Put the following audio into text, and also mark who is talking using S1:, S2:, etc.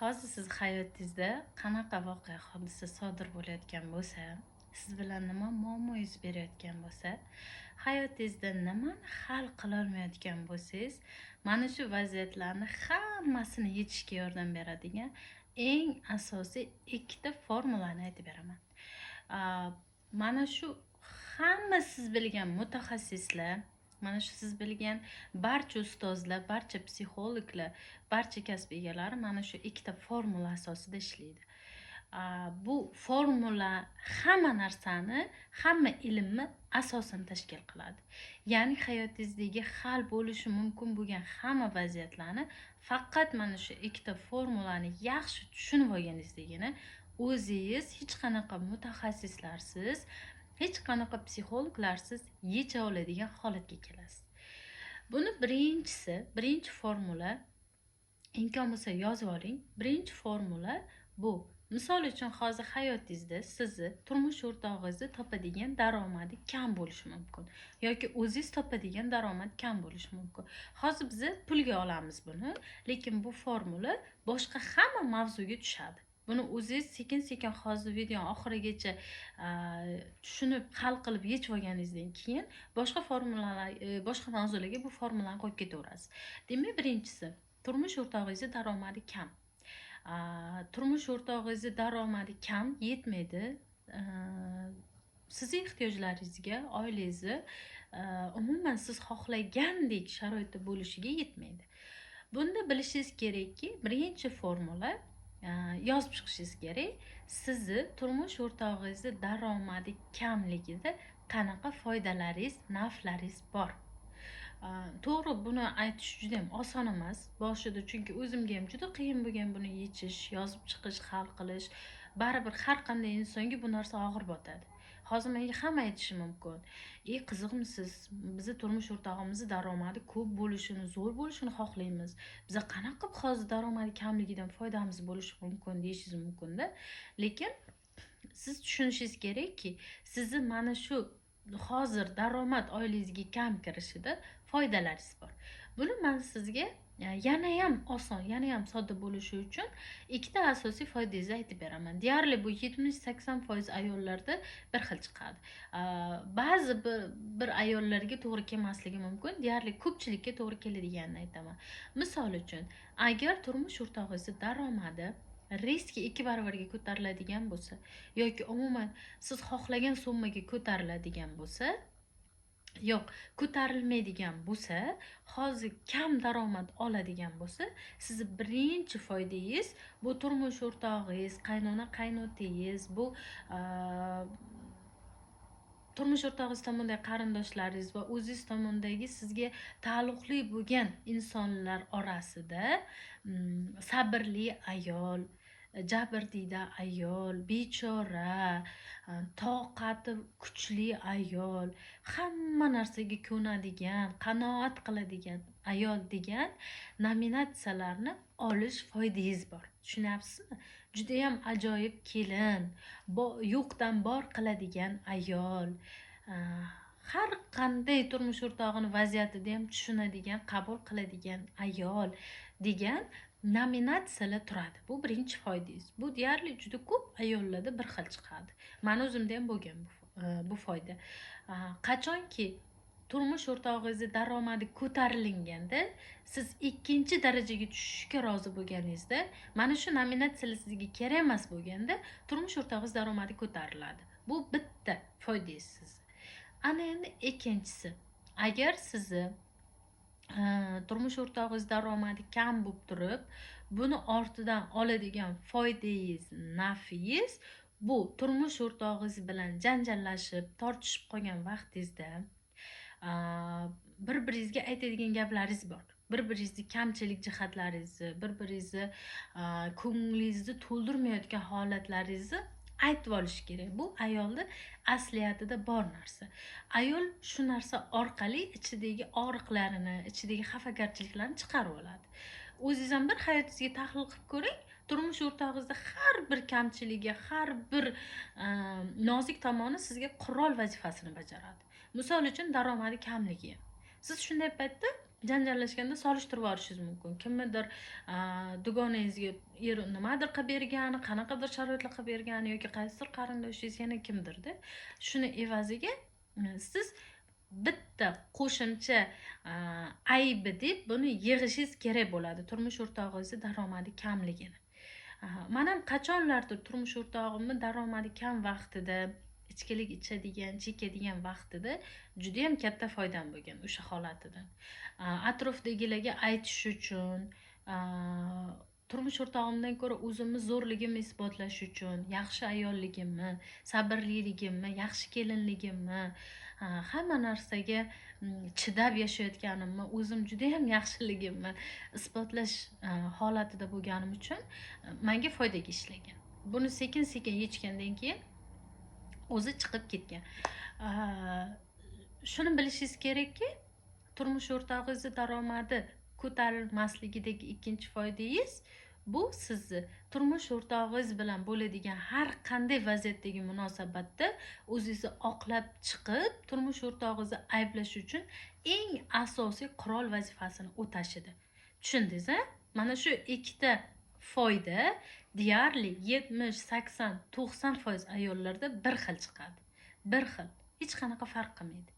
S1: Hozir siz hayotingizda qanaqa voqea hodisa sodir bo'layotgan bo'lsa, siz bilan nima muammo yuz berayotgan bo'lsa, hayotingizda nimani hal qilolmayotgan bo'lsangiz, mana shu vaziyatlarni hammasini yechishga yordam beradigan eng asosiy ikkita formulani aytib beraman. Mana shu hamma siz bilgan mutaxassislar, mana shu siz bilgan barcha ustozlar, barcha psixologlar, barcha kasb egalari mana shu ikkita formula asosida ishlaydi. Bu formula hamma narsani, hamma ilmni asosini tashkil qiladi. Ya'ni hayotingizdagi hal bo'lishi mumkin bo'lgan hamma vaziyatlarni faqat mana shu ikkita formulani yaxshi tushunib olganingizdagina o'zingiz hech qanaqa mutaxassislarsiz, hech qanaqa psixologlarsiz yecha oladigan holatga kelasiz. Buni birinchi formula, imkon bo'lsa yozib oling. Birinchi formula bu. Misol uchun hozir hayotingizda sizni turmush o'rtog'ingizni topadigan daromadi kam bo'lishi mumkin yoki o'zingiz topadigan daromad kam bo'lishi mumkin. Hozir biz pulga olamiz buni, lekin bu formula boshqa hamma mavzuga tushadi. Buni o'zingiz sekin-sekin hozir video oxirigacha tushunib, hal qilib yechib olganingizdan keyin boshqa formulalar, boshqa mavzularga bu formulani qo'yib ketaverasiz. Demak, birinchisi, turmush o'rtog'ingizning daromadi kam. Turmush o'rtog'ingizning daromadi kam, yetmaydi. Sizning ehtiyojlaringizga, oilangizni umuman siz xohlagandek sharoitda bo'lishiga yetmaydi. Bunda bilishingiz kerakki, birinchi formula yozib chiqishingiz kerak. Sizni turmush o'rtog'ingizning daromadi kamligida qanaqa foydalaringiz, naflaringiz bor. To'g'ri, buni aytish juda ham oson emas boshida, chunki o'zimga ham juda qiyin bo'lgan buni yechish, yozib chiqish, hal qilish. Baribir har qanday insonga bu narsa og'ir botadi. Hozir menga hamma aytishi mumkin. Qiziqmisiz, bizni turmush o'rtog'imizning daromadi ko'p bo'lishini, zo'r bo'lishini xohlaymiz. Biz qanaqa hozir daromadi kamligidan foydamiz bo'lishi mumkin deyishingiz mumkin-da. Lekin siz tushunishingiz kerakki, sizni mana shu hozir daromad oilangizga kam kirishida foydalaringiz bor. Buni men sizga yana ham oson, yana ham sodda bo'lishi uchun ikkita asosiy foydangizni aytib beraman. Deyarli bu 70-80% ayollarda bir xil chiqadi. Ba'zi bir ayollarga to'g'ri kelmasligi mumkin, deyarli ko'pchilikka to'g'ri keladiganini aytaman. Misol uchun, agar turmush o'rtog'ingizning daromadi riski 2 barobarga ko'tariladigan bo'lsa yoki umuman siz xohlagan summaga ko'tariladigan bo'lsa, yo'q, ko'tarilmaydigan bo'lsa, hozir kam daromad oladigan bo'lsa, sizni birinchi foydangiz bu turmush o'rtog'ingiz, qaynona qaynotangiz, bu turmush o'rtog'ingiz tomondagi qarindoshlaringiz va o'zingiz tomondagi sizga taalluqli bo'lgan insonlar orasida sabrli ayol, jabrdiyda ayol, bechora, toqati kuchli ayol, hamma narsaga ko'nadigan, qanoat qiladigan ayol degan nominatsiyalarni olish foydangiz bor. Tushunyapsizmi? Juda ham ajoyib kelin, yo'qdan bor qiladigan ayol, har qanday turmush o'rtog'ini vaziyatida ham tushunadigan, qabul qiladigan ayol degan nominatsiyalar turadi. Bu birinchi foydangiz. Bu deyarli juda ko'p ayollarda bir xil chiqadi. Men o'zimda ham bo'lgan bu foyda. Qachonki turmush o'rtog'ingizning daromadi ko'tarilganda, siz ikkinchi darajaga tushishga rozi bo'lganingizda, mana shu nominatsiyalar sizga kerak emas bo'lganda, turmush o'rtog'ingiz daromadi ko'tariladi. Bu bitta foydangiz siz. Ana endi ikkinchisi, agar sizni turmush o'rtog'ingiz daromadi kam bo'lib turib, buni ortidan oladigan foydangiz, nafingiz bu turmush o'rtog'ingiz bilan janjallashib, tortishib qolgan vaqtingizda bir-biringizga aytadigan gaplaringiz bor. Bir-biringizni kamchilik jihatlaringizni, bir-biringizni ko'nglingizni to'ldirmayotgan holatlaringizni aytib olish kerak. Bu ayolning asliyatida bor narsa. Ayol shu narsa orqali ichidagi og'riqlarini, ichidagi xafagarchiliklarni chiqarib oladi. O'zingiz ham bir hayotingizga tahlil qilib ko'ring. Turmush o'rtog'ingizda har bir kamchiligi, har bir nozik tomoni sizga qurol vazifasini bajaradi. Misol uchun daromadi kamligi. Siz shunday paytda janjallashganda solishtirib yuborishingiz mumkin. Kimnidir dugonangizga er nimadir qilib bergani, qanaqadir sharoitlar qilib bergani yoki qaysidir qarindoshingiz yana kimdirda. Shuni evaziga siz bitta qo'shimcha aybi deb buni yig'ishingiz kerak bo'ladi, turmush o'rtog'ingizni daromadi kamligini. Men ham qachonlardir turmush o'rtog'imni daromadi kam vaqtida, ichkilik ichadigan, chekadigan vaqtida juda ham katta foydam bo'lgan o'sha holatidan. Atrofdagilarga aytish uchun, turmush o'rtog'imdan ko'ra o'zimni zo'rligimni isbotlash uchun, yaxshi ayolligimni, sabrliligimni, yaxshi kelinligimni, hamma narsaga chidab yashayotganimni, o'zim juda ham yaxshiligimni isbotlash holatida bo'lganim uchun menga foydaga ishlagan. Buni sekin sekin yechgandan keyin o'zi chiqib ketgan. Shuni bilishingiz kerakki, turmush o'rtog'ingizni daromadi ko'tarilmasligidagi ikkinchi foydangiz bu sizni turmush o'rtog'ingiz bilan bo'ladigan har qanday vaziyatdagi munosabatda o'zingizni oqlab chiqib, turmush o'rtog'ingizni ayblash uchun eng asosiy qurol vazifasini o'tashidir. Tushundingiz, a? Mana shu ikkita foyda deyarli 70, 80, 90% ayollarda bir xil chiqadi. Bir xil. Hech qanaqa farq qilmaydi.